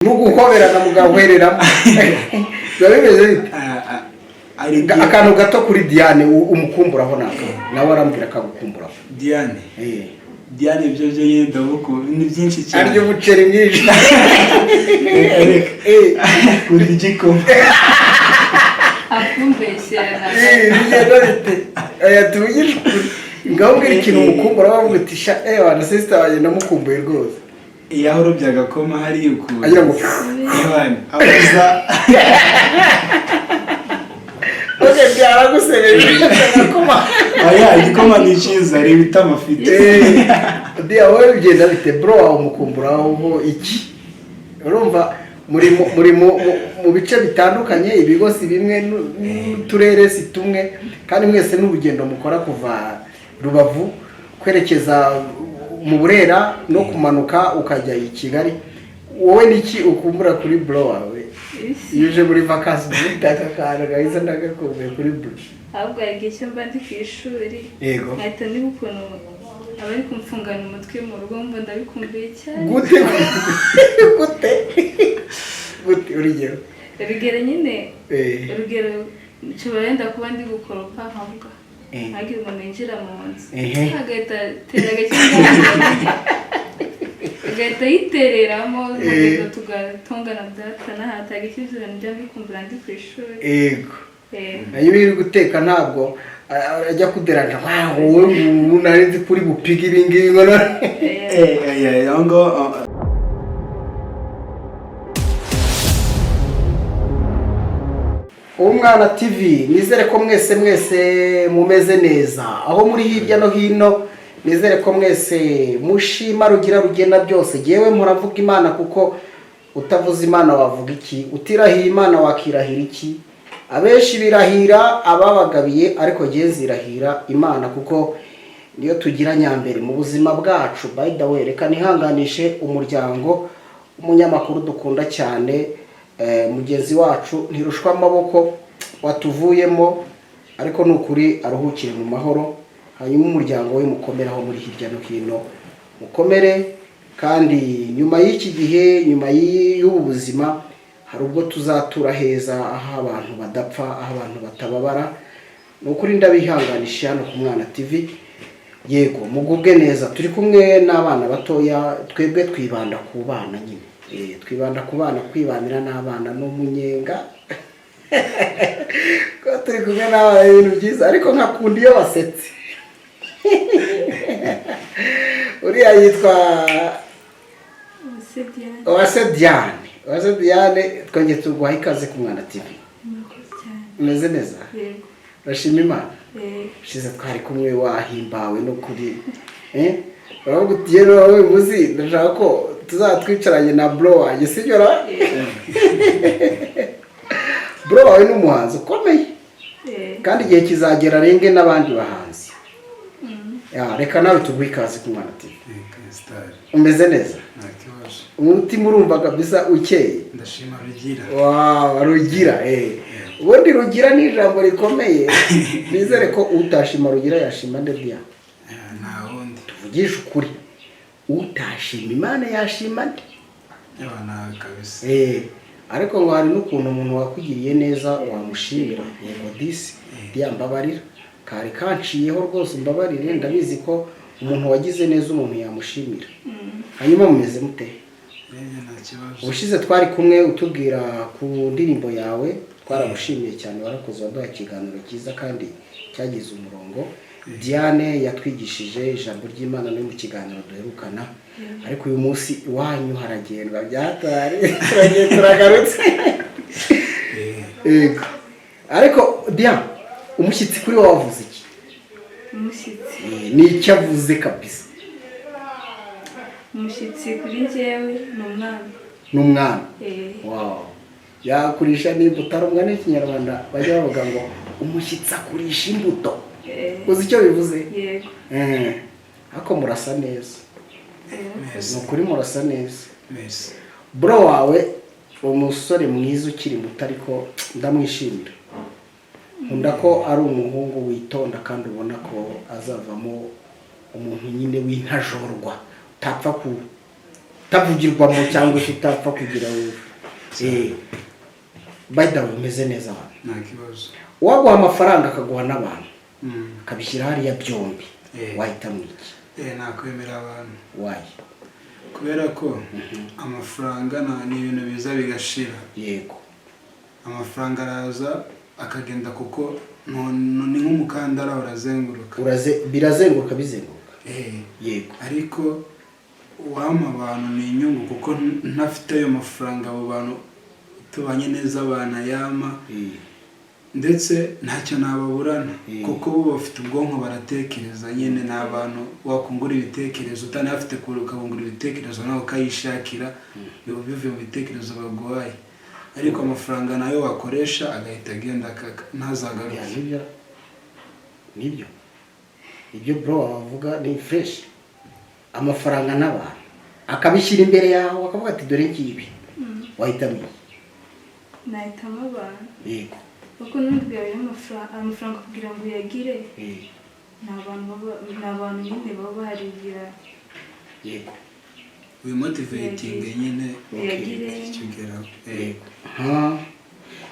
Muguhoberana mugahwereramo bimeze bite akantu gato kuri Diane umukumburaho naka nawe arambwira akagukumburaho Diane Diane byo yenda buko ni byinshi cyane aryo buceri mwinshi kuri igikoma akumbeshyera bite ayatuyije ngabwira ikintu umukumbura bavuga ati sha wana sister waje namukumbuye rwose iyahoro byagakoma hari yuko agira ngo Diane abaza oke byaragusebeje nakoma aya igikoma ni cyiza reba itamafite Dia wowe bigenda bite bro wawe umukumburaho iki urumva muri mu bice bitandukanye ibigosi bimwe n'uturere si tumwe kandi mwese n'urugendo mukora kuva Rubavu kwerekeza mu Burera no kumanuka ukajya i Kigali wowe niki ukumbura kuri bro wawe yuje muri vacances bitaka kana gahiza ndagakumbuye kuri bro ahubwo yagiye mba ndi ku ishuri yego nkahita niba ukuntu abari kumfungana umutwe mu rugo mba ndabikumbuye cyane gute urugero nyine urugero nshobora yenda kuba ndi gukoropa nkavuga nkagira umuntu yinjira mu nzu agahita tera agahita yitereramo tugatongana byata n'ahataga icyizere njya mbikumbura ndi ku ishuri yego iyo uri guteka ntabwo ajya kuderanja wowe unarinzi kuri bupiga ibingibi ngo yango Umwana TV nizere ko mwese mumeze neza aho muri hirya no hino nizere ko mwese mushima rugira rugenda byose yewe muravuga Imana kuko utavuza Imana wavuga iki utirahiye Imana wakirahira iki abenshi birahira ababagabiye ariko zirahira Imana kuko niyo tugira nyambere mu buzima bwacu by the way reka nihanganishe umuryango umunyamakuru dukunda cyane mugenzi wacu ntirushwa amaboko watuvuyemo ariko nukuri aruhukire mu mahoro hanyuma umuryango we mukomeraho muri hirya no hino mukomere kandi nyuma y'iki gihe nyuma y'ubu buzima hari ubwo tuzatura heza aho abantu badapfa aho abantu batababara nukuri ndabihanganisha hano ku Mwana TV yego mugubwe neza turi kumwe n'abana batoya twebwe twibanda ku bana nyine twibanda ku bana kwibanira n'abana n'umunyenga ko turi kumwe n'abana ibintu byiza ariko nkakunda iyo basetse uriya yitwa Uwase Diane twongeye tuguha ikaze ku Mwana TV umeze neza urashima Imana ushize twari kumwe wahimbawe no kuri uravuga uti rero wowe muzi ndashaka ko tuzatwicaranye na bro wanjye sibyo ra bro wawe n'umuhanzi ukomeye kandi igihe kizagera renge n'abandi bahanzi reka nawe tuguhe ikaze ku Mwana TV umeze neza umutima urumva kabisa ukeye ndashima rugira rugira ubundi rugira ni ijambo rikomeye nizere ko utashima rugira yashima nde bya wundi tuvugisha ukuri utashima Imana yashima nde nawe kabisa ariko ngo hari n'ukuntu umuntu wakugiriye neza wamushimira yego disi mbabarira kari kanciyeho rwose mbabarire ndabizi ko umuntu wagize neza umuntu yamushimira hanyuma mumeze mute ubushize twari kumwe utubwira ku ndirimbo yawe twaragushimiye cyane warakoze waduha ikiganiro cyiza kandi cyagize umurongo Diane yatwigishije ijambo ry'Imana no mu kiganiro duherukana ariko uyu munsi iwanyu haragendwa byatari turagarutse yego ariko Diane umushyitsi kuri wowe wavuze iki umushyitsi ni icyo avuze kabisa umushyitsi kuri njyewe ni umwana wow yakurisha n'imbuto arumwa n'ikinyarwanda bajya bavuga ngo umushyitsi akurisha imbuto uzi icyo bivuze yego ariko murasa neza ni ukuri murasa neza bro wawe umusore mwiza ukiri muto ariko ndamwishimira nkunda ko ari umuhungu witonda kandi ubona ko azavamo umuntu nyine w'intajorwa utapfa itavugirwamo cyangwa se utapfa kugira wowe by the way umeze neza abantu nta kibazo waguha amafaranga akaguha n'abantu akabishyira hariya byombi wahitamo iki nakwemera abantu wayi kubera ko amafaranga ni ibintu biza bigashira yego amafaranga araza akagenda kuko ni nk'umukandara urazenguruka birazenguruka bizenguruka yego ariko wama abantu ni inyungu kuko ntafite ayo mafaranga abo bantu tubanye neza banayama ndetse ntacyo nababurana kuko bo bafite ubwonko baratekereza nyine n'abantu wakungura ibitekerezo utanafite ukabungura ibitekerezo nawe ukayishakira bivuye mu bitekerezo baguhaye ariko amafaranga nayo wakoresha agahita agenda ntazagaruke nibyo bro wavuga ni fresh amafaranga n'abantu akabishyira imbere yawe akavuga ati dore ngibi wahitamo nahitamo abantu yego kuko n'ubwiye amafaranga kugira ngo uyagire ni abantu nyine baba baharigira yego wimotivating nyine uyagire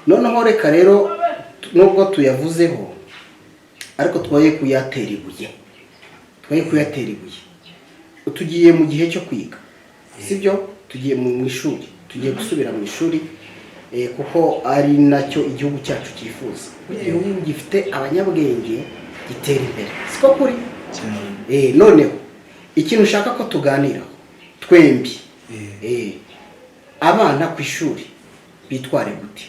noneho reka rero nubwo tuyavuzeho ariko twaye kuyatera ibuye tugiye mu gihe cyo kwiga sibyo tugiye mu ishuri tugiye gusubira mu ishuri kuko ari nacyo igihugu cyacu cyifuza igihugu gifite abanyabwenge gitera imbere siko kuri noneho ikintu ushaka ko tuganiraho twembi abana ku ishuri bitware gute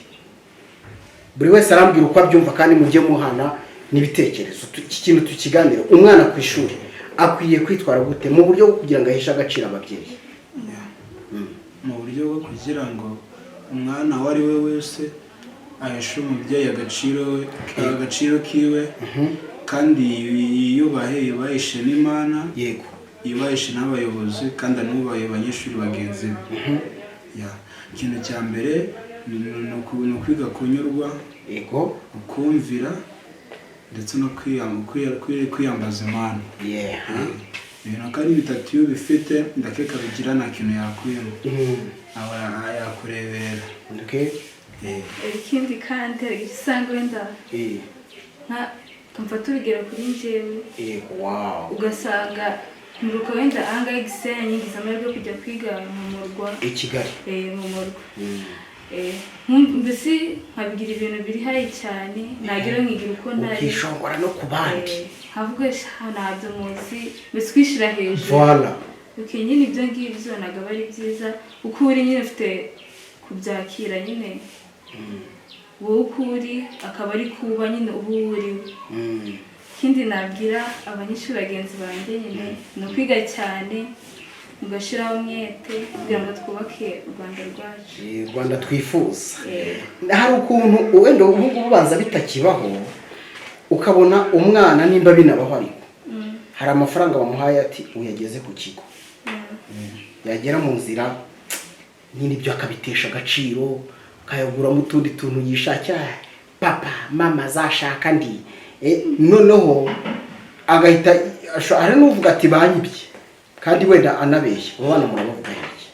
buri wese arambwira uko abyumva kandi mujye muhana n'ibitekerezo iki kintu tukiganira umwana ku ishuri akwiye kwitwara gute mu buryo bwo kugira ngo aheshe agaciro ababyeyi mu buryo bwo kugira ngo umwana uwo ari we wese aheshe umubyeyi agaciro kiwe kandi yubahishe n'Imana yego yubahishe n'abayobozi kandi anubahe abanyeshuri bagenzi be ikintu cya mbere ni ukwiga kunyurwa yego ukumvira ndetse no kwiyambaza Imana ibintu ko ari bitatu iyo bifite ndakeka bigira nta kintu yakwima yakurebera ikindi kandi usanga wenda mfata urugero kuri njyewe ugasanga nturuka wenda ahangaha Gisenyi ngize amahirwe yo kujya kwiga mu murwa i Kigali mu murwa mbese nkabigira ibintu biri hayi cyane nagira nkigira uko ntari ukishongora no ku bandi havuga ntabyo muzi mbese kwishyira hejuru voilà nyine ibyo ngibyo ntabwo aba ari byiza uko uri nyine ufite kubyakira nyine wowe uko uri akaba ari kuba nyine uba uriwe ikindi nabwira abanyeshuri bagenzi banjye nyine ni ukwiga cyane mugashyiraho umwete kugira ngo twubake u Rwanda rwacu u Rwanda twifuza hari ukuntu wenda ubu ngubu ubanza bitakibaho ukabona umwana nimba binabaho ariko hari amafaranga bamuhaye ati uyageze ku kigo yagera mu nzira nyine ibyo akabitesha agaciro akayaguramo utundi tuntu yishakira papa mama zashaka ndi noneho agahita ari n'uvuga ati banyibye kandi wenda anabeshya ubana murabavuga iki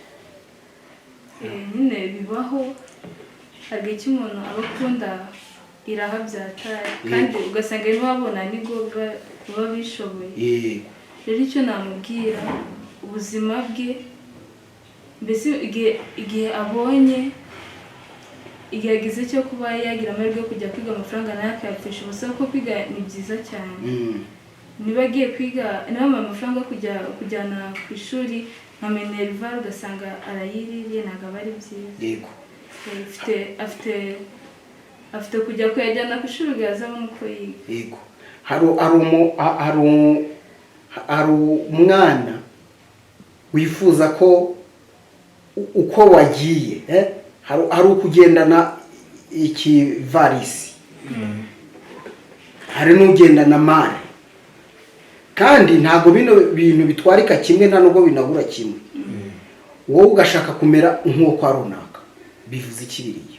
nyine bibaho hari icyo umuntu aba akunda iraha byataye kandi ugasanga niba wabona nibwo baba bishoboye rero icyo namubwira ubuzima bwe mbese igihe abonye igihe agize cyo kuba yagira amahirwe yo kujya kwiga amafaranga nayo akayapfisha ubusa kuko kwiga ni byiza cyane niba agiye kwiga niba amafaranga yo kujyana ku ishuri nka minerval ugasanga arayiririye ntabwo aba ari byiza yego afite kujya kuyajyana ku ishuri ugazabona uko yiga yego hari umwana wifuza ko uko wagiye hari ukugendana ikivarisi hari n'ugendana mare kandi ntabwo bino bintu bitwarika kimwe nta nubwo binagura kimwe wowe ugashaka kumera nk'uwo kwa runaka bivuze ikibiriye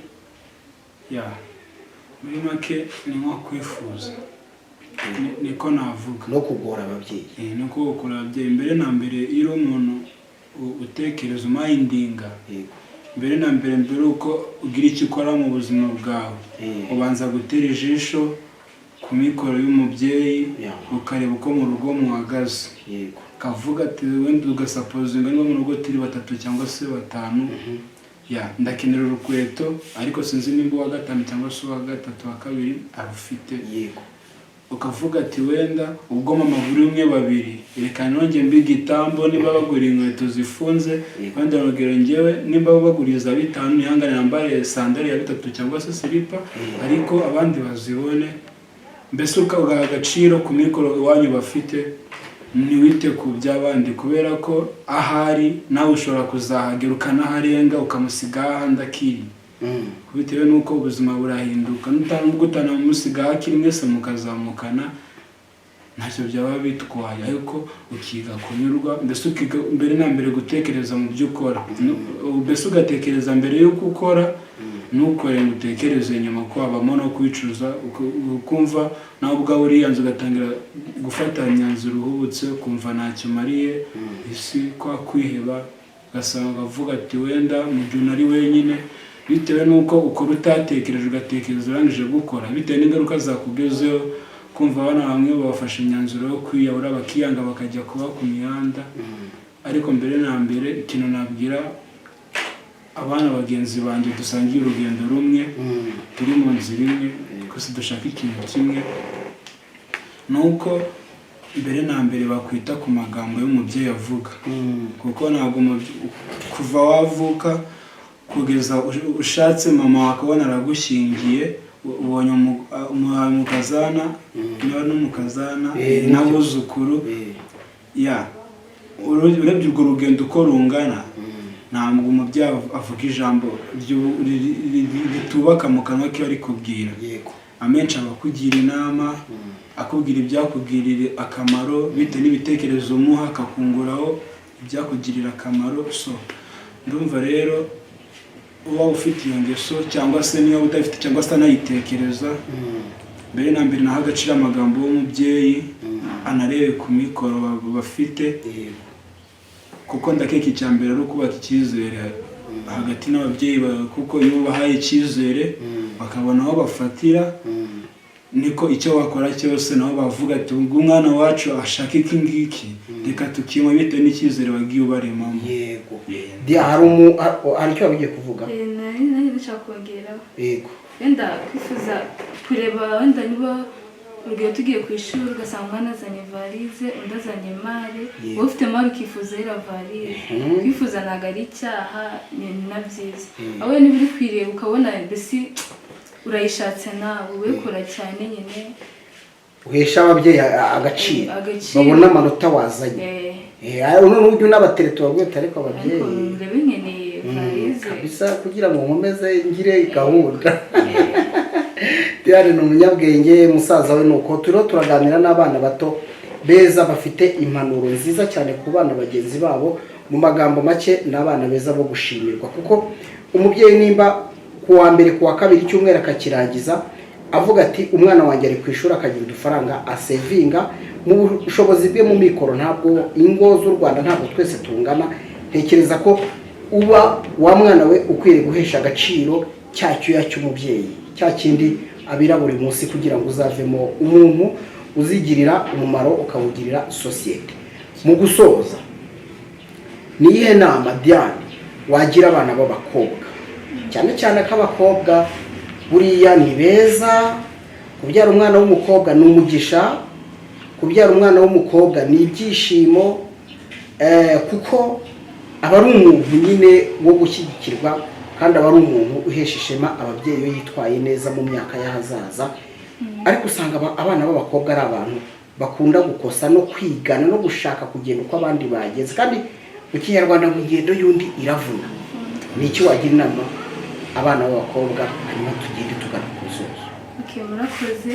muri make ni nko kwifuza niko navuga no kugora ababyeyi no kugora ababyeyi mbere na mbere iyo umuntu utekereza umayindinga mbere na mbere uko ugira icyo ukora mu buzima bwawe ubanza gutera ijisho ku mikoro y'umubyeyi ukareba uko mu rugo muhagaze kavuga ati wenda ugasapozinga niba mu rugo turi 3 cyangwa se 5 ndakenera urukweto ariko sinzi nimba uwa 5 cyangwa se uwa 3 wa 2 arufite ukavuga ati wenda ubwo mama buri umwe 2 reka nonge mbiga itambo niba bagura inkweto zifunze wenda nogero ngewe nimba baguriza 5 nihangane nambaye sandali ya 3 cyangwa se slipa ariko abandi bazibone mbese ukavuga agaciro ku mikoro iwanyu bafite niwite ku by'abandi kubera ko ahari nawe ushobora kuzahagera ukanaharenga ukamusiga ahandi akiri bitewe nuko ubuzima burahinduka n'utana umusiga hakiri mwese mukazamukana ntacyo byaba bitwaye ariko ukiga kunyurwa mbese ukiga mbere na mbere gutekereza mu byo ukora mbese ugatekereza mbere yuko ukora nukore ngutekereze nyuma ko abamo no kwicuza ukumva nawe ubwawe uriyanze ugatangira gufata imyanzuro uhubutse kumva ntacyo mariye isi kwa kwiheba ugasanga avuga ati wenda mu gihe ari wenyine bitewe nuko ukora utatekereje ugatekereza urangije gukora bitewe n'ingaruka zakugezeho kumva abana bamwe babafashe imyanzuro yo kwiyahura bakiyanga bakajya kuba ku mihanda ariko mbere na mbere ikintu nabwira abana bagenzi banjye dusangiye urugendo rumwe turi mu nzira imwe twese dushaka ikintu kimwe nuko mbere na mbere bakwita ku magambo y'umubyeyi avuga kuko ntabwo kuva wavuka kugeza ushatse mama wakabona aragushingiye ubonye umukazana niba n'umukazana n'abuzukuru urebye urwo rugendo uko rungana ntabwo umubyeyi avuga ijambo ritubaka mu kanwa ke ari kubwira amenshi abakugira inama akubwira ibyakugirira akamaro bitewe n'ibitekerezo umuha akakunguraho ibyakugirira akamaro so ndumva rero uba ufite iyo ngeso cyangwa se niba udafite cyangwa se anayitekereza mbere na mbere naho agaciro amagambo y'umubyeyi anarebe ku mikoro bafite kuko ndakeka icya mbere ari ukubaka icyizere hagati n'ababyeyi kuko iyo ubahaye icyizere bakabona aho bafatira niko icyo wakora cyose nabo bavuga ati ubwo umwana wacu ashaka iki ngiki reka tukimwe bitewe n'icyizere wagiye ubaremamo yego hari icyo wabigiye kuvuga nari nashaka kongeraho wenda kwifuza kureba wenda niba urugero tugiye ku ishuri ugasanga umwana azanye varize undi azanye mare wowe ufite mare ukifuza iriya varize kwifuza ntabwo ari icyaha ni na byiza aho niba uri kwireba ukabona mbese urayishatse nawe ubikora cyane nyine uhesha ababyeyi agaciro babona amanota wazanye n'uburyo n'abatereta babwita ariko ababyeyi urebe nkeneye varize kabisa kugira ngo nkomeze ngire gahunda Diane ni umunyabwenge musaza we nuko turiho turaganira n'abana bato beza bafite impanuro nziza cyane ku bana bagenzi babo mu magambo make n'abana beza bo gushimirwa kuko umubyeyi nimba kuwa mbere kuwa kabiri icyumweru akakirangiza avuga ati umwana wanjye ari ku ishuri akagira udufaranga asevinga mu bushobozi bwe mu mikoro ntabwo ingo z'u Rwanda ntabwo twese tungana ntekereza ko uba wa mwana we ukwiriye guhesha agaciro cyacyo cy'umubyeyi cya kindi abira buri munsi kugira ngo uzavemo umuntu uzigirira umumaro ukawugirira sosiyete mu gusoza niyihe nama Diane wagira abana b'abakobwa cyane cyane k'abakobwa buriya ni beza kubyara umwana w'umukobwa ni umugisha kubyara umwana w'umukobwa ni ibyishimo kuko aba ari umuntu nyine wo gushyigikirwa kandi aba ari umuntu uhesha ishema ababyeyi iyo yitwaye neza mu myaka y'ahazaza ariko usanga abana b'abakobwa ari abantu bakunda gukosa no kwigana no gushaka kugenda uko abandi bageze kandi mu kinyarwanda mu ngendo y'undi iravuna ni iki wagira inama abana b'abakobwa hanyuma tugende tugana ku musozo murakoze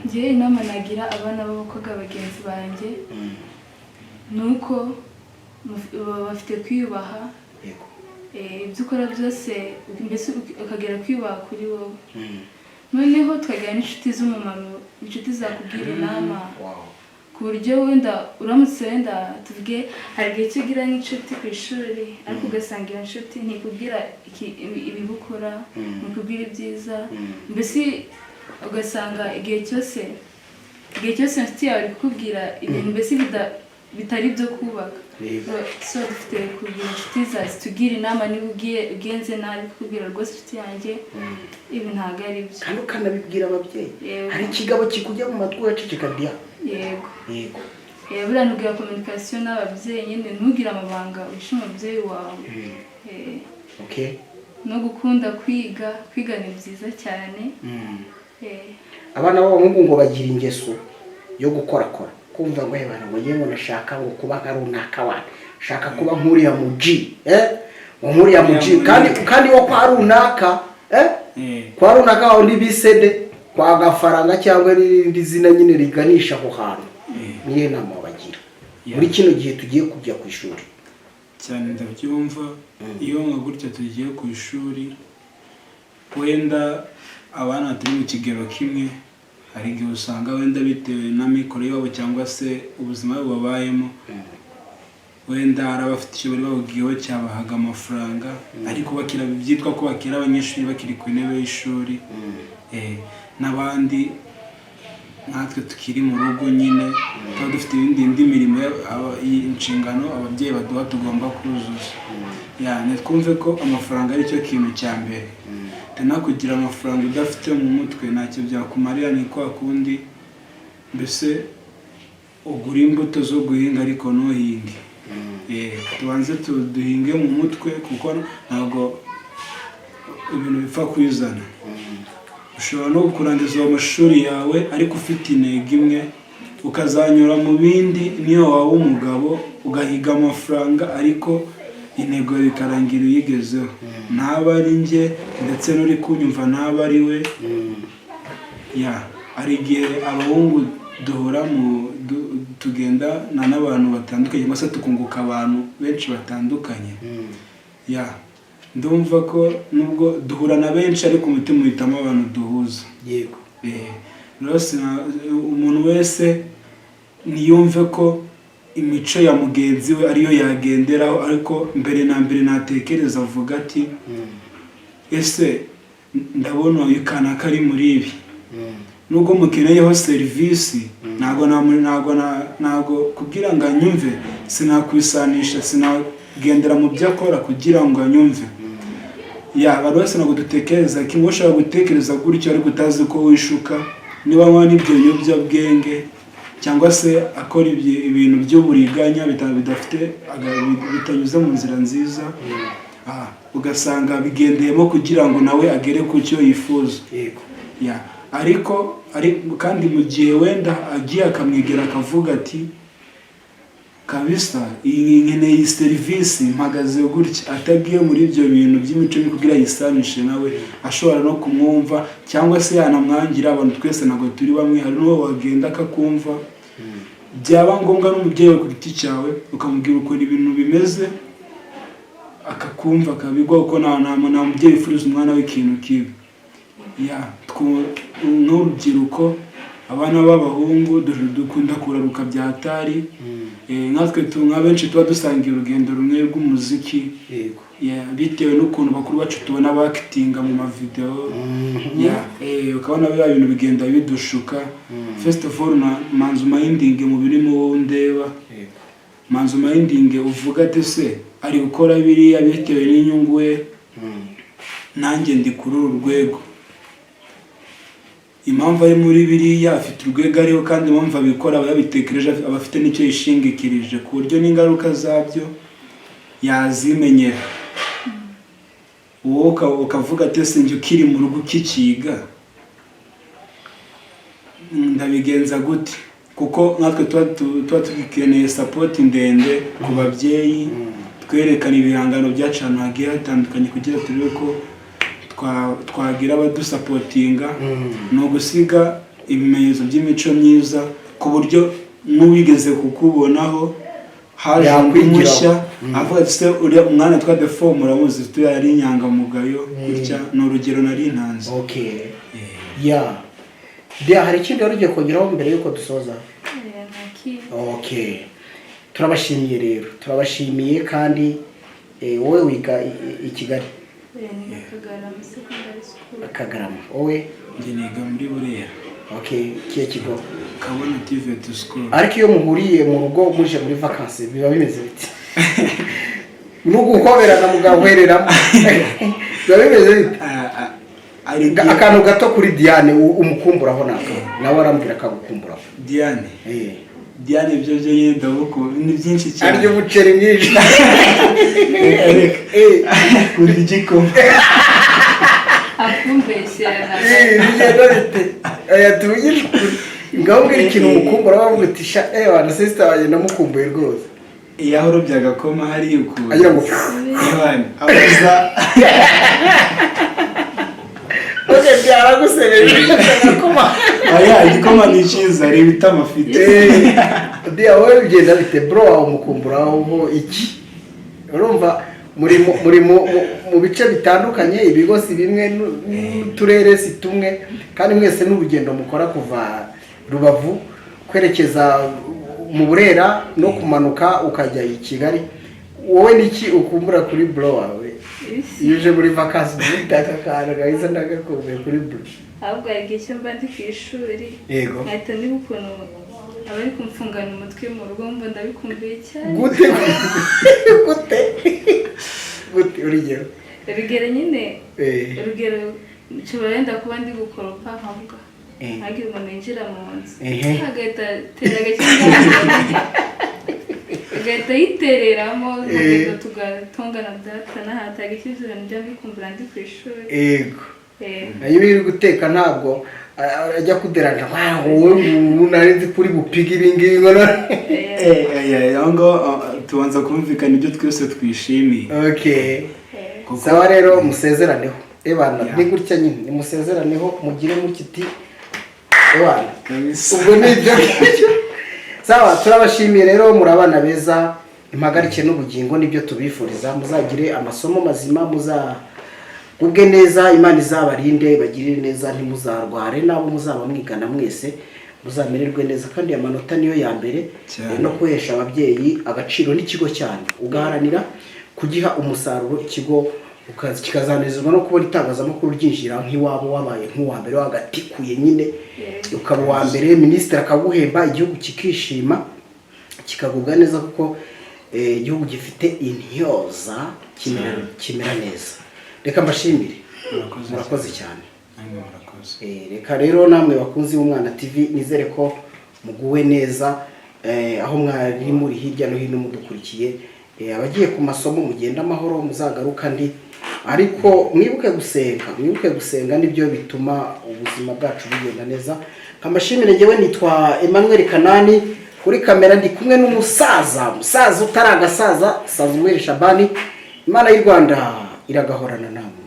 ngewe inama nagira abana b'abakobwa bagenzi banjye ni uko bafite kwiyubaha ibyo ukora byose mbese ukagera kwiyubaha kuri wowe noneho tukagira n'inshuti z'umumaro inshuti zakubwira inama ku buryo wenda uramutse wenda tuvuge hari igihe cyo ugira nk'inshuti ku ishuri ariko ugasanga iyo nshuti ntikubwira ibibukora ntikubwira ibyiza mbese ugasanga igihe cyose inshuti yawe iri kukubwira ibintu mbese bitari byo kubaka so dufite kugira inshuti zitugira inama niba ugenze nabi kukubwira rwose inshuti yanjye ibi ntabwo ari byo kandi ukanabibwira ababyeyi hari ikigabo kikujya mu matwi ugaceceka bya yego buriya ntubwira kominikasiyo n'ababyeyi nyine ntugire amabanga wishe umubyeyi wawe no gukunda kwiga ni byiza cyane abana b'abahungu ngo bagira ingeso yo gukorakora kumva ngo hebana ngo ngiye ngo nashaka ngo kuba nka runaka wana shaka kuba nkuriya muji nkuriya muji kandi wo kwa runaka kwa runaka aho ndibisede kwa gafaranga cyangwa n'irindi zina nyine riganisha aho hantu niye nama bagira muri kino gihe tugiye kujya ku ishuri cyane ndabyumva iyo nka gutya tugiye ku ishuri wenda abana turi mu kigero kimwe hari igihe usanga wenda bitewe n'amikoro yabo cyangwa se ubuzima babayemo wenda hari abafite icyo bari babwiyeho cyabahaga amafaranga ariko byitwa ko bakira abanyeshuri bakiri ku ntebe y'ishuri n'abandi natwe tukiri mu rugo nyine tuba dufite indi mirimo inshingano ababyeyi baduha tugomba kuzuza twumve ko amafaranga ari cyo kintu cya mbere tena kugira amafaranga udafite mu mutwe ntacyo byakumarira ni kwa kundi mbese ugura imbuto zo guhinga ariko ntuhinge tubanze duhinge mu mutwe kuko ntabwo ibintu bipfa kwizana ushobora no kurangiza amashuri yawe ariko ufite intego imwe ukazanyura mu bindi niyo waba umugabo ugahiga amafaranga ariko intego bikarangira uyigezeho ntaba ari njye ndetse n'uri kunyumva ntaba ari we hari igihe abahungu duhura tugendana n'abantu batandukanye cyangwa se tukunguka abantu benshi batandukanye ndumva ko nubwo duhura na benshi ariko umutima uhitamo abantu duhuza yego umuntu wese niyumve ko imico ya mugenzi we ariyo yagenderaho ariko mbere na mbere natekereza avuga ati ese ndabona uyu kana kari muri ibi nubwo mukeneyeho serivisi ntabwo kugira ngo anyumve sinakwisanisha sinagendera mu byo akora kugira ngo anyumve bari wese ntabwo dutekereza kimwe ushobora gutekereza gutyo ariko utazi ko wishuka niba anywa n'ibyo biyobyabwenge cyangwa se akora ibintu by'uburiganya bitanyuze mu nzira nziza ugasanga bigendeyemo kugira ngo nawe agere ku cyo yifuza ariko kandi mu gihe wenda agiye akamwegera akavuga ati kabisa iyi nkeneye iyi serivisi mpagaze gutya atagiye muri ibyo bintu by'imico kugira yisanishe nawe ashobora no kumwumva cyangwa se yanamwangira abantu twese ntabwo turi bamwe hari n'uwo wagenda akakumva byaba ngombwa n'umubyeyi we ku giti cyawe ukamubwira ukuntu ibintu bimeze akakumva akabigwa kuko nta mubyeyi wifuriza umwana we ikintu kibi n'urubyiruko abana b'abahungu dukunda kuraruka byatari nkatwe nka benshi tuba dusangiye urugendo rumwe rw'umuziki bitewe n'ukuntu bakuru bacu tubona bakitinga mu mavideo ukabona biriya bintu bigenda bidushuka first of all manzu mayindinge mu birimo wowe ndeba manzu mayindinge uvuga ati se ari gukora biriya bitewe n'inyungu we nanjye ndi kuri uru rwego impamvu ari muri biriya afite urwego ariho kandi impamvu abikora aba yabitekereje aba afite n'icyo yishingikirije ku buryo n'ingaruka zabyo yazimenyera wowe ukavuga ati ese njye ukiri mu rugo ukikiga ndabigenza gute kuko natwe tuba tugikeneye sapoti ndende ku babyeyi twerekana ibihangano byacu ahantu hagiye hatandukanye kugira turebe ko twagira abadusapotinga ni ugusiga ibimenyetso by'imico myiza ku buryo n'uwigeze kukubonaho haje undi mushya avuga ati se uriya umwana twa defo muramuzi turiya yari inyangamugayo gutya ni urugero nari ntanze hari ikindi wari ugiye kongeraho mbere y'uko dusoza? Nta mushiki. Okay, turabashimiye rero, turabashimiye kandi wowe wiga i Kigali. Ni Kagarama secondary school. Kagarama. Wowe? Njye niga muri Burera. Okay, kiye kigo? Kabona TVET school. Ariko iyo muhuriye mu rugo muje muri vacances biba bimeze biti? Nuguhoberana mugahwereramo. Biba bimeze biti? Akantu gato kuri Diane umukumburaho nako. Nawe arambwira akagukumburaho. Diane. Diane byo yenda buko ni byinshi cyane. Aryo buceri mwinshi. Kuri igikoma. Akumbeshyera. Bigenda bite? Tuyishwe. Ngabwira ikintu umukumbura bavuga ati sha wana sister wanjye namukumbuye rwose. Iyahoro byagakoma hari yuko. Agira ngo Yohani abuza. Oke byaragusereje nakoma. Igikoma ni cyiza reba itamafite. Dia wowe bigenda bite bro wawe umukumburaho iki? Urumva muri mu bice bitandukanye ibigosi bimwe n'uturere si tumwe kandi mwese n'urugendo mukora kuva Rubavu kwerekeza mu Burera no kumanuka ukajya i Kigali. Wowe niki ukumbura kuri bro wawe? Yuje muri vacances bitaka kana gahiza ndagakumbuye kuri bro. Ahubwo yagiye mba ndi ku ishuri. Yego. Ahita ndi ukuntu abari kumfungana umutwe mu rugo mba ndabikumbuye cyane. Gute urugero? Urugero nyine. Urugero nshobora yenda kuba ndi gukoropa nkavuga. Hagira umuntu yinjira mu nzu. Agahita tera agakingirizo. Agahita yitereramo tugatongana data n'ahata agakingirizo njya mbikumbura ndi ku ishuri. Yego. Iyo uri guteka ntabwo ajya kuderanja wowe unarinzi kuri bupiga ibingibi ngo yango tubanza kumvikana ibyo twese twishimiye. Okay. Sawa rero musezeraneho. Ebana ni gutya nyine musezeraneho mugire mukiti. Ebana. Ubwo ni ibyo. Sawa turabashimiye rero muri abana beza impagarike n'ubugingo nibyo tubifuriza muzagire amasomo mazima ubwe neza Imana izabarinde bagirire neza ntimuzarware nabo muzaba mwigana mwese muzamererwe neza kandi amanota niyo ya mbere no kwehesha ababyeyi agaciro n'ikigo cyane ugaharanira kugiha umusaruro ikigo kikazanezezwa no kubona itangazamakuru ryinjira nk'iwabo wabaye nk'uwa mbere wagatikuye nyine ukaba uwa mbere minisitiri akaguhemba igihugu kikishima kikagubwa neza kuko igihugu gifite intyoza kimera neza. Reka mbashimire. Murakoze cyane. Reka rero namwe bakunzi b'Umwana TV nizere ko muguwe neza aho mwari muri hirya no hino mudukurikiye abagiye ku masomo mugenda amahoro muzagaruka ndi ariko mwibuke gusenga nibyo bituma ubuzima bwacu bugenda neza. Kamashimire ngewe nitwa Emmanuel Kanani kuri kamera ndi kumwe n'umusaza utaragasaza Sazumweli Shabani. Imana y'u Rwanda iragahorana namwe.